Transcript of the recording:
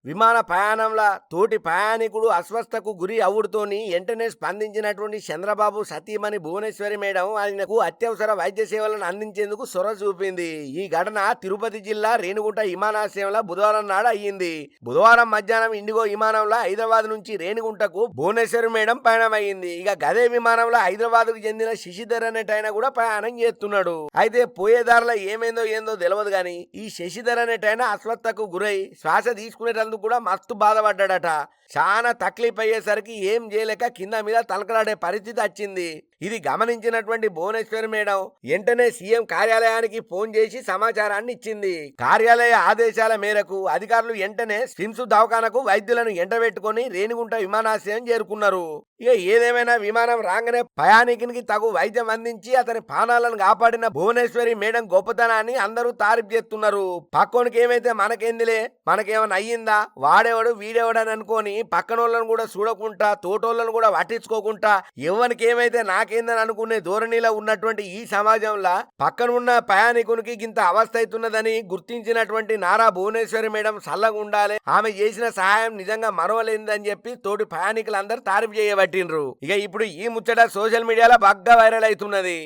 విమాన ప్రయాణంలో తోటి ప్రయాణికుడు అస్వస్థకు గురి అవుడుతోని వెంటనే స్పందించినటువంటి చంద్రబాబు సతీమణి భువనేశ్వరి మేడం ఆయనకు అత్యవసర వైద్య సేవలను అందించేందుకు చొరవ చూపింది. ఈ ఘటన తిరుపతి జిల్లా రేణిగుంట విమానాశ్రయంలో బుధవారం నాడు అయ్యింది. బుధవారం మధ్యాహ్నం ఇండిగో విమానంలో హైదరాబాద్ నుంచి రేణిగుంటకు భువనేశ్వరి మేడం ప్రయాణమైంది. ఇక గదే విమానంలో హైదరాబాద్ కు చెందిన శశిధర్ అనేటైన కూడా ప్రయాణం చేస్తున్నాడు. అయితే పోయేదారిలో ఏమైందో ఏందో తెలియదు గాని ఈ శశిధర్ అనేటైన అస్వస్థకు గురై శ్వాస తీసుకునేటందుకు కూడా మస్తు బాధపడ్డాడట. చాలా తక్లీఫ్ అయ్యేసరికి ఏం చేయలేక కింద మీద తలకలాడే పరిస్థితి వచ్చింది. ఇది గమనించినటువంటి భువనేశ్వరి మేడం వెంటనే సీఎం కార్యాలయానికి ఫోన్ చేసి సమాచారాన్ని ఇచ్చింది. కార్యాలయ ఆదేశాల మేరకు అధికారులు వెంటనే స్విమ్స్ దవాఖానకు వైద్యులను ఎంటబెట్టుకుని రేణిగుంట విమానాశ్రయం చేరుకున్నారు. ఇక ఏదేమైనా విమానం రాగానే ప్రయాణికునికి తగు వైద్యం అందించి అతని ప్రాణాలను కాపాడిన భువనేశ్వరి మేడం గొప్పతనాన్ని అందరూ తారీఫ్ చేస్తున్నారు. పక్కోనికి ఏమైతే మనకేందిలే, మనకేమైనా అయ్యిందా, వాడేవాడు వీడేవాడని అనుకోని పక్కనోళ్ళను కూడా చూడకుండా తోటోళ్ళను కూడా పట్టించుకోకుండా ఎవరికి ఏమైతే నాకేందని అనుకునే ధోరణిలో ఉన్నటువంటి ఈ సమాజంలో పక్కనున్న ప్రయాణికునికి ఇంత అవస్థ అవుతున్నదని గుర్తించినటువంటి నారా భువనేశ్వరి మేడం చల్లగా ఉండాలి, ఆమె చేసిన సహాయం నిజంగా మరవలేదని చెప్పి తోటి ప్రయాణికులందరూ తారీఫ్ చేయబట్టిండ్రు. ఇక ఇప్పుడు ఈ ముచ్చట సోషల్ మీడియాలో బాగా వైరల్ అవుతున్నది.